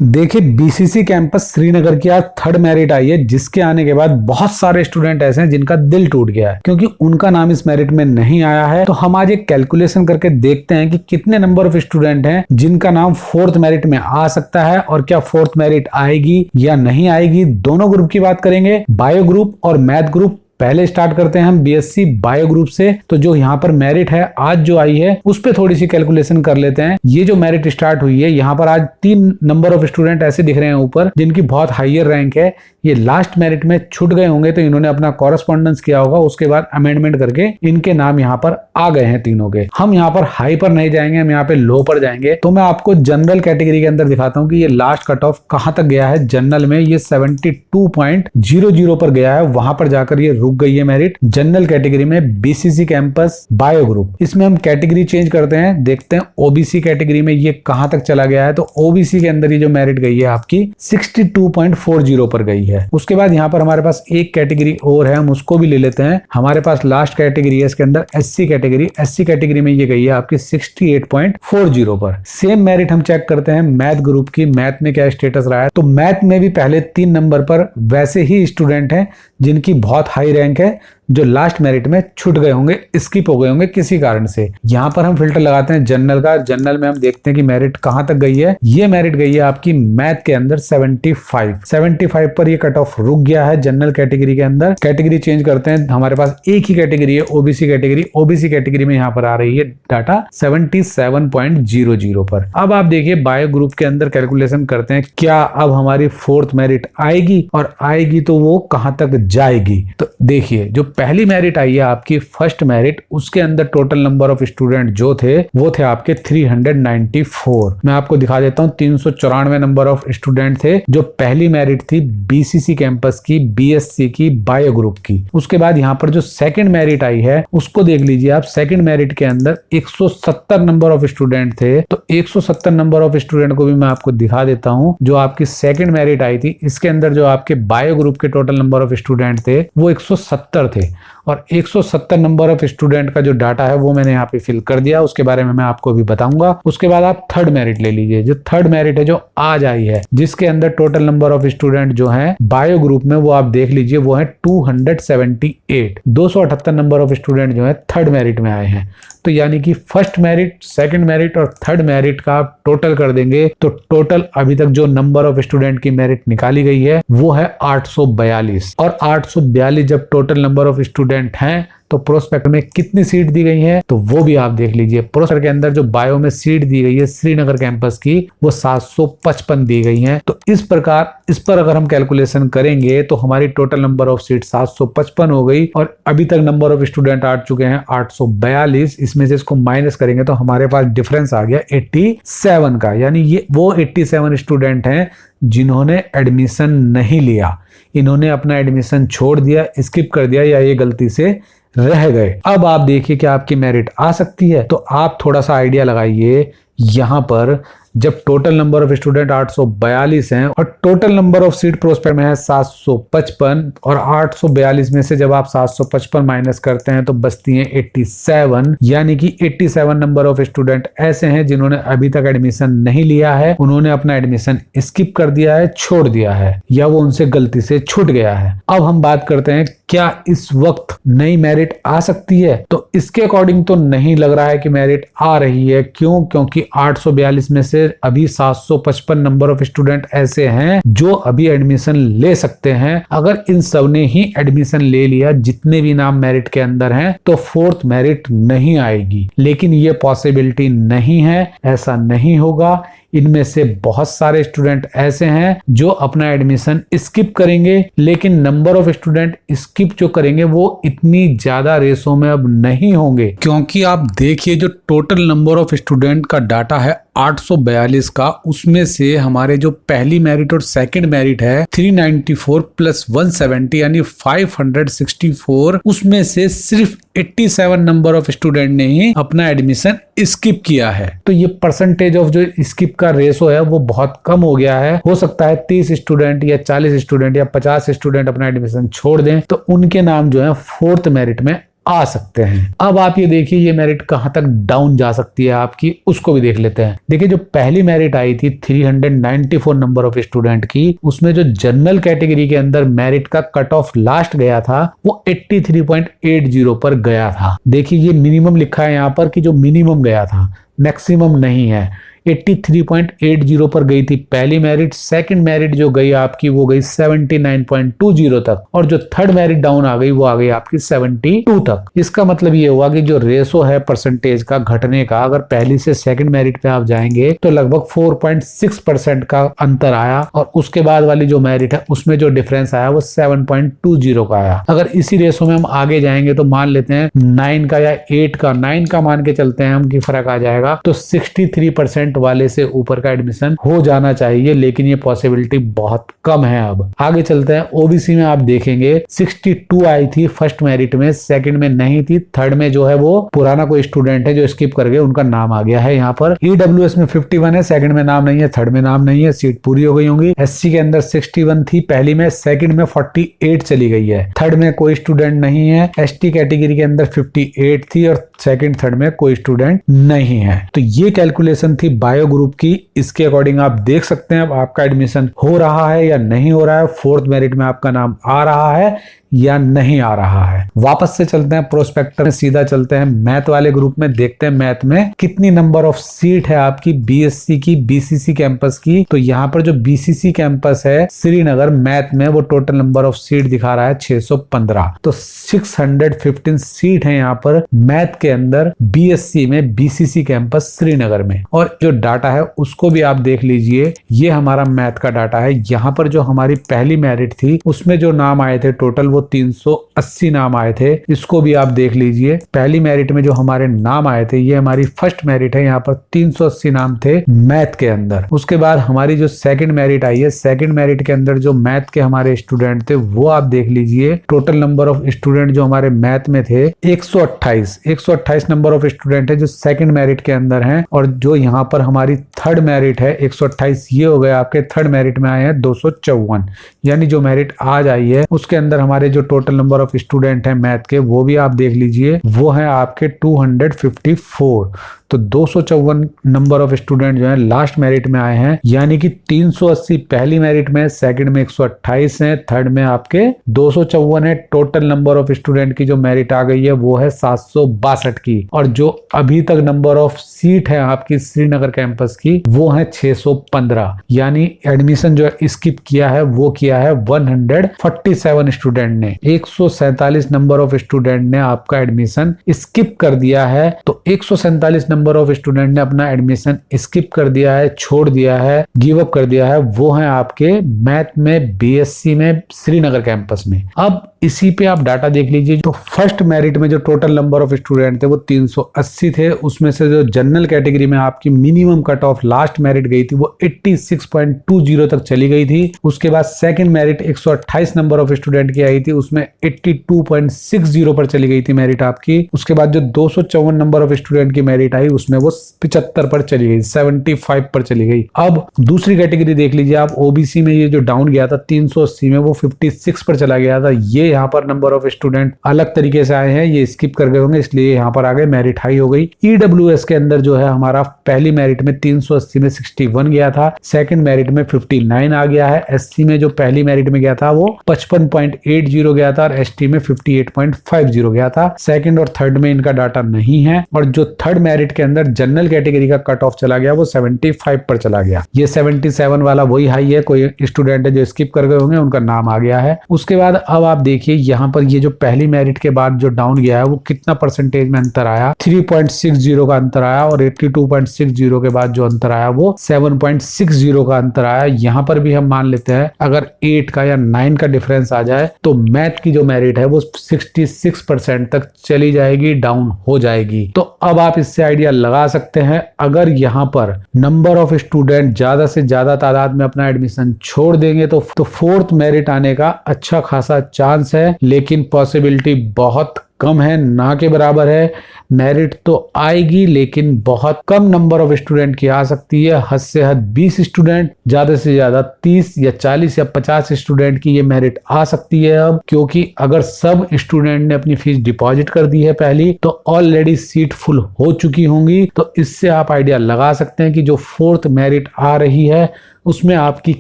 देखिए BCC campus Srinagar की आज थर्ड मेरिट आई है, जिसके आने के बाद बहुत सारे स्टूडेंट ऐसे हैं जिनका दिल टूट गया है क्योंकि उनका नाम इस मेरिट में नहीं आया है। तो हम आज एक कैलकुलेशन करके देखते हैं कि कितने नंबर ऑफ स्टूडेंट हैं जिनका नाम फोर्थ मेरिट में आ सकता है और क्या फोर्थ मेरिट आएगी या नहीं आएगी। दोनों ग्रुप की बात करेंगे, बायो ग्रुप और मैथ ग्रुप। पहले स्टार्ट करते हैं हम बीएससी बायो ग्रुप से। तो जो यहाँ पर मेरिट है आज जो आई है उस पे थोड़ी सी कैलकुलेशन कर लेते हैं। ये जो मेरिट स्टार्ट हुई है यहाँ पर आज 3 नंबर ऑफ स्टूडेंट ऐसे दिख रहे हैं ऊपर जिनकी बहुत हाईयर रैंक है। ये लास्ट मेरिट में छूट गए होंगे तो इन्होंने अपना कॉरेस्पॉन्डेंस किया होगा, उसके बाद अमेंडमेंट करके इनके नाम यहाँ पर आ गए हैं तीनों के। हम यहाँ पर हाई पर नहीं जाएंगे, हम यहाँ पे लो पर जाएंगे। तो मैं आपको जनरल कैटेगरी के अंदर दिखाता हूँ कि ये लास्ट कट ऑफ कहां तक गया है। जनरल में ये 72.00 पर गया है, वहां पर जाकर ये रुक गई है मेरिट। जनरल कैटेगरी में बीसीसी कैंपस बायो ग्रुप, इसमें हम कैटेगरी चेंज करते हैं, देखते हैं ओबीसी कैटेगरी में ये कहां तक चला गया है। तो ओबीसी के अंदर ये जो मेरिट गई है आपकी 62.40 पर गई है। उसके बाद यहाँ पर हमारे पास एक कैटेगरी और है, हम उसको भी ले लेते हैं। हमारे पास लास्ट कैटेगरी है इसके अंदर एससी कैटेगरी। एससी कैटेगरी में ये गई है आपकी 68.40 पर। सेम मेरिट हम चेक करते हैं मैथ ग्रुप की। मैथ में क्या स्टेटस रहा है, तो मैथ में भी पहले 3 नंबर पर वैसे ही स्टूडेंट हैं जिनकी बहुत हाई रैंक है, जो लास्ट मेरिट में छूट गए होंगे, स्किप हो गए होंगे किसी कारण से। यहां पर हम फिल्टर लगाते हैं जनरल का। जनरल में हम देखते हैं कि मेरिट कहां तक गई है। ये मेरिट गई है आपकी मैथ के अंदर 75 पर ये कट ऑफ रुक गया है जनरल कैटेगरी के अंदर। कैटेगरी चेंज करते हैं, हमारे पास एक ही कैटेगरी है ओबीसी कैटेगरी। ओबीसी कैटेगरी में यहाँ पर आ रही है डाटा 77.00 पर। अब आप देखिए बायो ग्रुप के अंदर कैलकुलेशन करते हैं, क्या अब हमारी फोर्थ मेरिट आएगी, और आएगी तो वो कहां तक जाएगी। तो देखिए जो पहली मेरिट आई है आपकी फर्स्ट मेरिट, उसके अंदर टोटल नंबर ऑफ स्टूडेंट जो थे वो थे आपके 394। मैं आपको दिखा देता हूं 394 नंबर ऑफ स्टूडेंट थे जो पहली मेरिट थी बीसीसी कैंपस की, बीएससी की, बायो ग्रुप की। उसके बाद यहाँ पर जो सेकंड मेरिट आई है उसको देख लीजिए आप। सेकंड मेरिट के अंदर 170 नंबर ऑफ स्टूडेंट थे। तो 170 नंबर ऑफ स्टूडेंट को भी मैं आपको दिखा देता हूं। जो आपकी सेकंड मेरिट आई थी इसके अंदर जो आपके बायो ग्रुप के टोटल नंबर ऑफ स्टूडेंट थे वो 170 थे, और 170 नंबर ऑफ स्टूडेंट का जो डाटा है वो मैंने यहाँ पे फिल कर दिया, उसके बारे में मैं आपको भी बताऊंगा। उसके बाद आप थर्ड मेरिट ले लीजिए। जो थर्ड मेरिट है जो आज आई है, जिसके अंदर टोटल नंबर ऑफ स्टूडेंट जो है बायो ग्रुप में वो आप देख लीजिए वो है 278। 278 नंबर ऑफ स्टूडेंट जो है थर्ड मेरिट में आए हैं। तो यानी कि फर्स्ट मेरिट, सेकंड मेरिट और थर्ड मेरिट का आप टोटल कर देंगे तो टोटल अभी तक जो नंबर ऑफ स्टूडेंट की मेरिट निकाली गई है वो है 842। और 842 जब टोटल नंबर ऑफ स्टूडेंट हैं तो प्रोस्पेक्ट में कितनी सीट दी गई है तो वो भी आप देख लीजिए। प्रोस्पेक्ट के अंदर जो बायो में सीट दी गई है श्रीनगर कैंपस की वो 755 दी गई है। तो इस प्रकार इस पर अगर हम कैलकुलेशन करेंगे तो हमारी टोटल नंबर ऑफ सीट 755 हो गई, और अभी तक नंबर ऑफ स्टूडेंट आ चुके हैं 842। इसमें से इसको माइनस करेंगे तो हमारे पास डिफरेंस आ गया 87 का। यानी ये वो 87 स्टूडेंट हैं जिन्होंने एडमिशन नहीं लिया, इन्होंने अपना एडमिशन छोड़ दिया, स्किप कर दिया, या ये गलती से रह गए। अब आप देखिए कि आपकी मेरिट आ सकती है। तो आप थोड़ा सा आइडिया लगाइए, यहां पर जब टोटल नंबर ऑफ स्टूडेंट 842 हैं और total number of seat prospect में है 755, और 842 में से जब आप 755 माइनस करते हैं तो बचती हैं 87। यानी कि 87 नंबर ऑफ स्टूडेंट ऐसे हैं जिन्होंने अभी तक एडमिशन नहीं लिया है, उन्होंने अपना एडमिशन स्किप कर दिया है, छोड़ दिया है, या वो उनसे गलती से छूट गया है। अब हम बात करते हैं क्या इस वक्त नई मेरिट आ सकती है। तो इसके अकॉर्डिंग तो नहीं लग रहा है कि मेरिट आ रही है। क्यों? क्योंकि 842 में से अभी 755 नंबर ऑफ स्टूडेंट ऐसे हैं जो अभी एडमिशन ले सकते हैं। अगर इन सब ने ही एडमिशन ले लिया, जितने भी नाम मेरिट के अंदर हैं, तो फोर्थ मेरिट नहीं आएगी। लेकिन ये पॉसिबिलिटी नहीं है, ऐसा नहीं होगा। इनमें से बहुत सारे स्टूडेंट ऐसे हैं जो अपना एडमिशन स्किप करेंगे, लेकिन नंबर ऑफ स्टूडेंट स्किप जो करेंगे वो इतनी ज्यादा रेसों में अब नहीं होंगे। क्योंकि आप देखिए जो टोटल नंबर ऑफ स्टूडेंट का डाटा है 842 का, उसमें से हमारे जो पहली मेरिट और सेकंड मेरिट है 394 प्लस 170 यानी 564, उसमें से सिर्फ 87 नंबर ऑफ स्टूडेंट ने ही अपना एडमिशन स्किप किया है। तो ये परसेंटेज ऑफ जो स्किप का रेशो है वो बहुत कम हो गया है। हो सकता है 30 स्टूडेंट या 40 स्टूडेंट या 50 स्टूडेंट अपना एडमिशन छोड़ दें तो उनके नाम जो है फोर्थ मेरिट में आ सकते हैं। अब आप ये देखिए ये मेरिट कहाँ तक डाउन जा सकती है आपकी, उसको भी देख लेते हैं। देखिए जो पहली मेरिट आई थी 394 नंबर ऑफ स्टूडेंट की, उसमें जो जनरल कैटेगरी के अंदर मेरिट का कट ऑफ लास्ट गया था वो 83.80 पर गया था। देखिए ये मिनिमम लिखा है यहाँ पर कि जो मिनिमम गया था, मैक्सिमम नहीं है। 83.80 पर गई थी पहली मेरिट। सेकंड मेरिट जो गई आपकी वो गई 79.20 तक, और जो थर्ड मेरिट डाउन आ गई वो आ गई आपकी 72 तक। इसका मतलब ये हुआ कि जो रेशो है परसेंटेज का घटने का, अगर पहली से सेकंड मेरिट पे आप जाएंगे तो लगभग 4.6% का अंतर आया, और उसके बाद वाली जो मेरिट है उसमें जो डिफरेंस आया वो 7.20 का आया। अगर इसी रेशो में हम आगे जाएंगे तो मान लेते हैं 9 का या 8 का, 9 का मान के चलते हैं हम कि फर्क आ जाएगा, तो 63% वाले से ऊपर का एडमिशन हो जाना चाहिए, लेकिन ये पॉसिबिलिटी बहुत कम है। अब आगे चलते हैं। ओबीसी में आप देखेंगे 62 आई थी फर्स्ट मेरिट में, सेकंड में नहीं थी, थर्ड में जो है वो पुराना कोई स्टूडेंट है जो स्किप कर गए, उनका नाम आ गया है यहाँ पर। ईडब्ल्यूएस में 51 है, सेकंड में नाम नहीं है, थर्ड में नाम नहीं है, सीट पूरी हो गई होंगी। एससी के अंदर 61 थी पहली में, सेकंड में 48 चली गई है, थर्ड में कोई स्टूडेंट नहीं है। एसटी कैटेगरी के अंदर 58 थी और सेकंड थर्ड में कोई स्टूडेंट नहीं है। तो ये कैलकुलेशन थी बायो ग्रुप की। इसके अकॉर्डिंग आप देख सकते हैं अब आपका एडमिशन हो रहा है या नहीं हो रहा है, फोर्थ मेरिट में आपका नाम आ रहा है या नहीं आ रहा है। वापस से चलते हैं प्रोस्पेक्टर में, सीधा चलते हैं मैथ वाले ग्रुप में, देखते हैं मैथ में कितनी नंबर ऑफ सीट है आपकी बीएससी की बीसीसी कैंपस की। तो यहाँ पर जो बीसीसी कैंपस है श्रीनगर मैथ में, वो टोटल नंबर ऑफ सीट दिखा रहा है 615। तो 615 सीट है यहाँ पर मैथ के अंदर बीएससी में बीसीसी कैंपस श्रीनगर में। और जो डाटा है उसको भी आप देख लीजिए, ये हमारा मैथ का डाटा है। यहाँ पर जो हमारी पहली मेरिट थी उसमें जो नाम आए थे टोटल वो 380 नाम आए थे, इसको भी आप देख लीजिए। पहली मेरिट में जो हमारे नाम आए थे, ये हमारी फर्स्ट मेरिट है, यहाँ पर 380 नाम थे मैथ के अंदर। उसके बाद हमारी जो सेकंड मेरिट आई है, सेकंड मेरिट के अंदर जो मैथ के हमारे स्टूडेंट थे वो आप देख लीजिए। टोटल नंबर ऑफ स्टूडेंट जो हमारे मैथ में थे 128 नंबर ऑफ स्टूडेंट है जो सेकंड मेरिट के अंदर हैं। और जो यहाँ पर हमारी थर्ड मेरिट है 128, ये हो गया आपके थर्ड मेरिट में आए हैं 254। यानी जो मेरिट आज आई है उसके अंदर हमारे जो टोटल नंबर ऑफ स्टूडेंट हैं मैथ के, वो भी आप देख लीजिए, वो है आपके 254। तो 254 नंबर ऑफ स्टूडेंट जो है लास्ट मेरिट में आए हैं। यानी कि 380 पहली मेरिट में, सेकंड में 128 है, थर्ड में आपके 254 है। टोटल नंबर ऑफ स्टूडेंट की जो मेरिट आ गई है वो है 762 की। और जो अभी तक नंबर ऑफ सीट है आपकी श्रीनगर कैंपस की वो है 615। यानी एडमिशन जो स्किप किया है वो किया है 147 स्टूडेंट ने। 147 नंबर ऑफ स्टूडेंट ने आपका एडमिशन स्किप कर दिया है। तो 147 नंबर ऑफ स्टूडेंट ने अपना एडमिशन स्किप कर दिया है, छोड़ दिया है, गिव अप कर दिया है। वो है आपके मैथ में बीएससी में श्रीनगर कैंपस में। अब इसी पे आप डाटा देख लीजिए। तो फर्स्ट मेरिट में जो टोटल नंबर ऑफ स्टूडेंट थे वो 380 थे, उसमें से जो जनरल कैटेगरी में आपकी minimum cut off last merit गई थी वो 86.20 तक चली गई थी। उसके बाद second merit 128 number of student की आई थी, उसमें 82.60 पर चली गई थी मेरिट आपकी। उसके बाद जो 254 नंबर ऑफ स्टूडेंट की मेरिट आई उसमें वो 75 पर चली गई, 75 पर चली गई। अब दूसरी कैटेगरी देख लीजिए आप, ओबीसी में ये जो डाउन गया था 380 में, वो 56 पर चला गया था। ये यहाँ पर नंबर ऑफ स्टूडेंट अलग तरीके से आए हैं, ये स्किप कर गए होंगे इसलिए यहाँ पर आ गए, मेरिट हाई हो गई। ईडब्ल्यूएस के अंदर जो है हमारा पहली मेरिट में 380 में 61 गया था, सेकंड मेरिट में 59 आ गया है। एससी में जो पहली मेरिट में गया था वो 55.80 गया था और एसटी में 58.50 गया था। सेकंड और थर्ड में इनका डाटा नहीं है। और जो थर्ड मेरिट के अंदर जनरल कैटेगरी का कट ऑफ चला गया वो 75 पर चला गया। ये 77 वाला वही हाई है, कोई स्टूडेंट है जो स्किप कर गए होंगे उनका नाम आ गया है। उसके बाद अब आप देखिए यहाँ पर ये जो पहली मेरिट के बाद जो डाउन गया है वो कितना परसेंटेज में अंतर आया, 3.60 का अंतर आया। और 82.60 के बाद जो अंतर आया वो 7.60 का अंतर आया। यहाँ पर भी हम मान लेते हैं अगर 8 का या 9 का डिफरेंस आ जाए तो मैथ की जो मेरिट है वो 66% तक चली जाएगी, डाउन हो जाएगी। तो अब आप इससे आइडिया लगा सकते हैं, अगर यहाँ पर नंबर ऑफ स्टूडेंट ज्यादा से ज्यादा तादाद में अपना एडमिशन छोड़ देंगे तो फोर्थ मेरिट आने का अच्छा खासा चांस है, लेकिन पॉसिबिलिटी बहुत कम है, ना के बराबर है। मेरिट तो आएगी लेकिन बहुत कम नंबर ऑफ स्टूडेंट की आ सकती है। हद से हद 20 स्टूडेंट, ज्यादा से ज्यादा 30 या 40 या 50 स्टूडेंट की ये मेरिट आ सकती है अब, क्योंकि अगर सब स्टूडेंट ने अपनी फीस डिपॉजिट कर दी है पहली, तो ऑलरेडी सीट फुल हो चुकी होंगी। तो इससे आप आइडिया लगा सकते हैं कि जो फोर्थ मेरिट आ रही है उसमें आपकी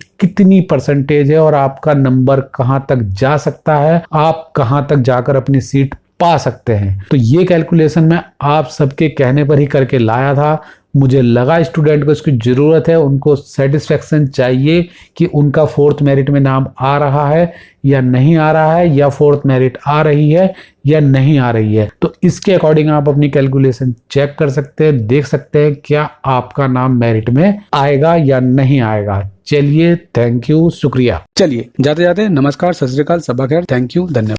कितनी परसेंटेज है और आपका नंबर कहां तक जा सकता है, आप कहां तक जाकर अपनी सीट पा सकते हैं। तो ये कैलकुलेशन मैं आप सबके कहने पर ही करके लाया था। मुझे लगा स्टूडेंट को इसकी जरूरत है, उनको सेटिस्फेक्शन चाहिए कि उनका फोर्थ मेरिट में नाम आ रहा है या नहीं आ रहा है, या फोर्थ मेरिट आ रही है या नहीं आ रही है। तो इसके अकॉर्डिंग आप अपनी कैलकुलेशन चेक कर सकते हैं, देख सकते हैं क्या आपका नाम मेरिट में आएगा या नहीं आएगा। चलिए, थैंक यू, शुक्रिया। चलिए जाते जाते नमस्कार, सत श्री अकाल, सबा खैर, थैंक यू, धन्यवाद।